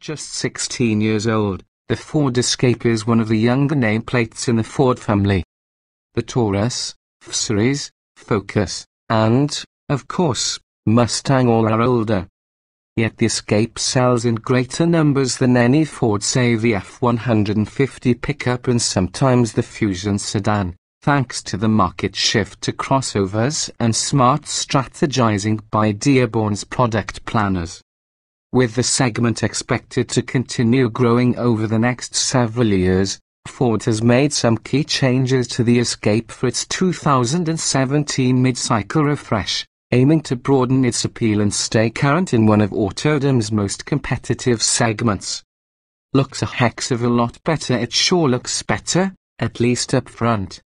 just 16 years old, the Ford Escape is one of the younger nameplates in the Ford family. The Taurus, F-Series, Focus, and, of course, Mustang all are older. Yet the Escape sells in greater numbers than any Ford save the F-150 pickup and sometimes the Fusion sedan, thanks to the market shift to crossovers and smart strategizing by Dearborn's product planners. With the segment expected to continue growing over the next several years, Ford has made some key changes to the Escape for its 2017 mid-cycle refresh, aiming to broaden its appeal and stay current in one of Autodom's most competitive segments. Looks a heck of a lot better. It sure looks better, at least up front.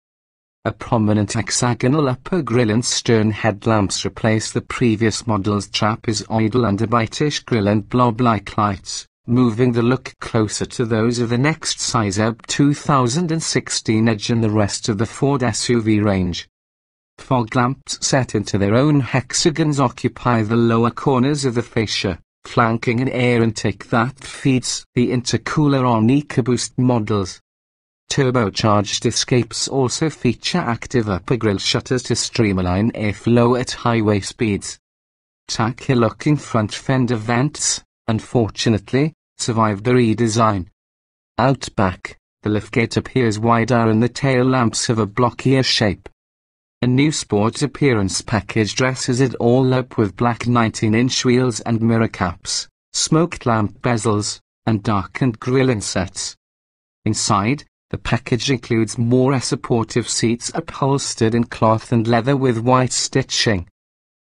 A prominent hexagonal upper grille and stern headlamps replace the previous model's trapezoidal underbite-ish grille and blob-like lights, moving the look closer to those of the next size-up 2016 Edge and the rest of the Ford SUV range. Fog lamps set into their own hexagons occupy the lower corners of the fascia, flanking an air intake that feeds the intercooler on EcoBoost models. Turbocharged Escapes also feature active upper grille shutters to streamline airflow at highway speeds. Tacky-looking front fender vents, unfortunately, survived a redesign. Out back, the liftgate appears wider and the tail lamps have a blockier shape. A new sport appearance package dresses it all up with black 19-inch wheels and mirror caps, smoked lamp bezels, and darkened grille insets. Inside, the package includes more supportive seats upholstered in cloth and leather with white stitching.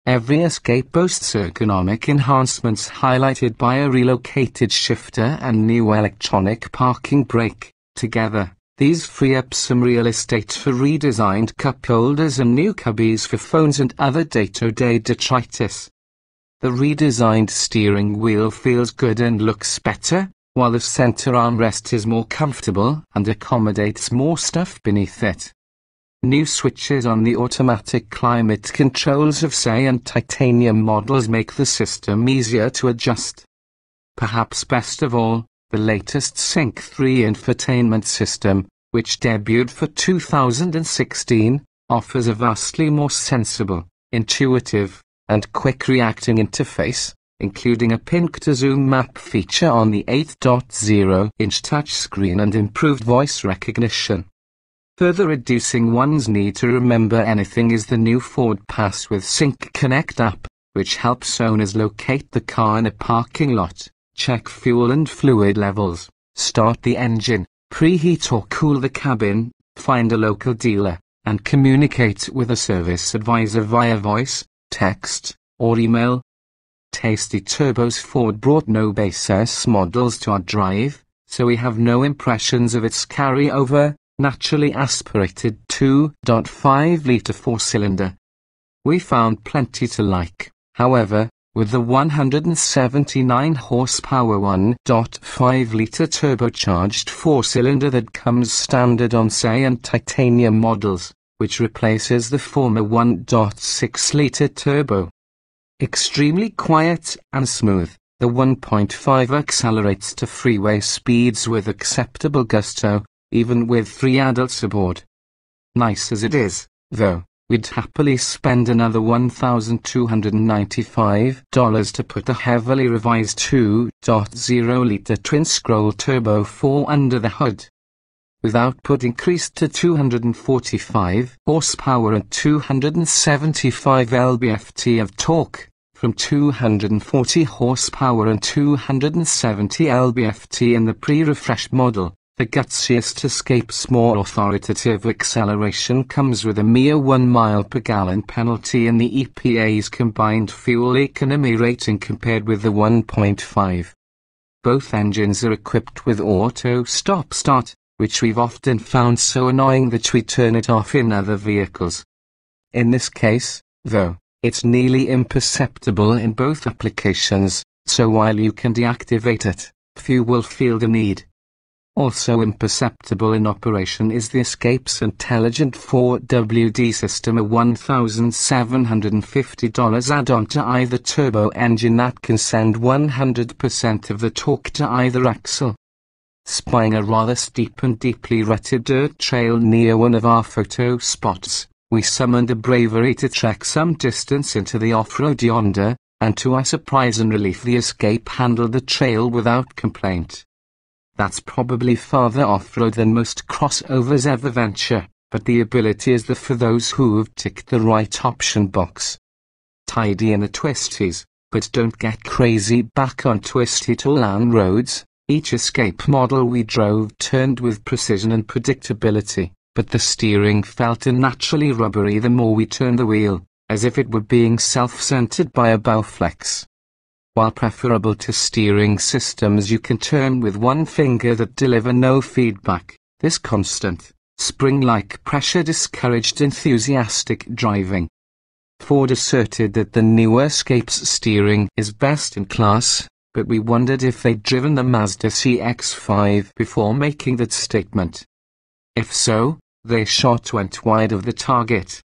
Every Escape boasts ergonomic enhancements highlighted by a relocated shifter and new electronic parking brake. Together, these free up some real estate for redesigned cup holders and new cubbies for phones and other day-to-day detritus. The redesigned steering wheel feels good and looks better, while the center armrest is more comfortable and accommodates more stuff beneath it. New switches on the automatic climate controls of SE and titanium models make the system easier to adjust. Perhaps best of all, the latest Sync 3 infotainment system, which debuted for 2016, offers a vastly more sensible, intuitive, and quick-reacting interface, including a pink-to-zoom map feature on the 8.0-inch touchscreen and improved voice recognition. Further reducing one's need to remember anything is the new Ford Pass with Sync Connect app, which helps owners locate the car in a parking lot, check fuel and fluid levels, start the engine, preheat or cool the cabin, find a local dealer, and communicate with a service advisor via voice, text, or email. Tasty Turbo's Ford brought no base S models to our drive, so we have no impressions of its carryover, naturally aspirated 2.5-litre four-cylinder. We found plenty to like, however, with the 179 horsepower 1.5-litre turbocharged four-cylinder that comes standard on SE and titanium models, which replaces the former 1.6-litre turbo. Extremely quiet and smooth, the 1.5 accelerates to freeway speeds with acceptable gusto, even with 3 adults aboard. Nice as it is, though, we'd happily spend another $1,295 to put a heavily revised 2.0-litre twin-scroll turbo 4 under the hood. With output increased to 245 horsepower and 275 lb-ft of torque, from 240 horsepower and 270 lb-ft in the pre-refresh model, the gutsiest Escape's more authoritative acceleration comes with a mere 1 mile per gallon penalty in the EPA's combined fuel economy rating compared with the 1.5. Both engines are equipped with auto stop-start, which we've often found so annoying that we turn it off in other vehicles. In this case, though, it's nearly imperceptible in both applications, so while you can deactivate it, few will feel the need. Also imperceptible in operation is the Escape's intelligent 4WD system, a $1,750 add-on to either turbo engine that can send 100% of the torque to either axle. Spying a rather steep and deeply rutted dirt trail near one of our photo spots, we summoned a bravery to trek some distance into the off-road yonder, and to our surprise and relief the Escape handled the trail without complaint. That's probably farther off-road than most crossovers ever venture, but the ability is there for those who've ticked the right option box. Tidy in the twisties, but don't get crazy back on twisty to-land roads. Each Escape model we drove turned with precision and predictability, but the steering felt unnaturally rubbery the more we turned the wheel, as if it were being self-centered by a Bowflex. While preferable to steering systems you can turn with one finger that deliver no feedback, this constant, spring-like pressure discouraged enthusiastic driving. Ford asserted that the newer Escape's steering is best in class, but we wondered if they'd driven the Mazda CX-5 before making that statement. If so, their shot went wide of the target.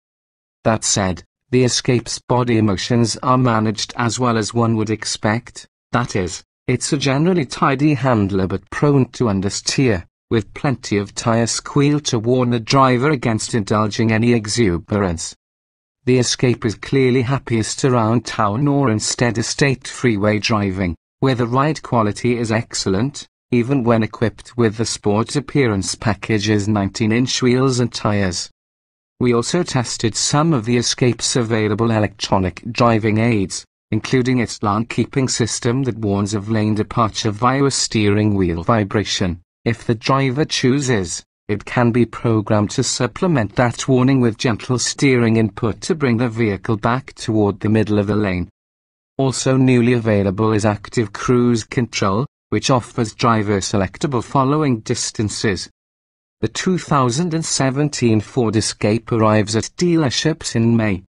That said, the Escape's body motions are managed as well as one would expect. That is, it's a generally tidy handler but prone to understeer, with plenty of tire squeal to warn the driver against indulging any exuberance. The Escape is clearly happiest around town or in steady-state freeway driving, where the ride quality is excellent, even when equipped with the Sport Appearance Package's 19-inch wheels and tires. We also tested some of the Escape's available electronic driving aids, including its lane-keeping system that warns of lane departure via a steering wheel vibration. If the driver chooses, it can be programmed to supplement that warning with gentle steering input to bring the vehicle back toward the middle of the lane. Also newly available is Active Cruise Control, which offers driver selectable following distances. The 2017 Ford Escape arrives at dealerships in May.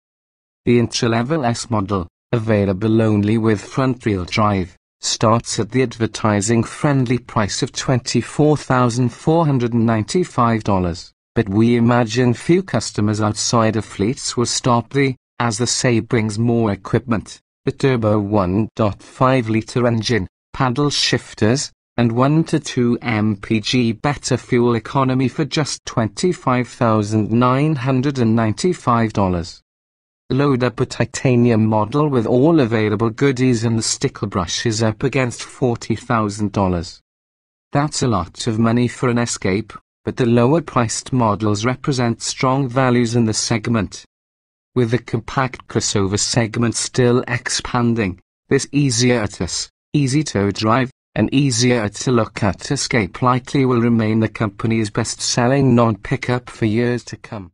The entry-level S model, available only with front-wheel drive, starts at the advertising-friendly price of $24,495, but we imagine few customers outside of fleets will stop as the say brings more equipment, the turbo 1.5-liter engine, paddle shifters, and 1 to 2 mpg better fuel economy for just $25,995. Load up a titanium model with all available goodies and the sticker brush is up against $40,000. That's a lot of money for an Escape, but the lower-priced models represent strong values in the segment. With the compact crossover segment still expanding, this easier to drive, and easier to look at Escape likely will remain the company's best-selling non-pickup for years to come.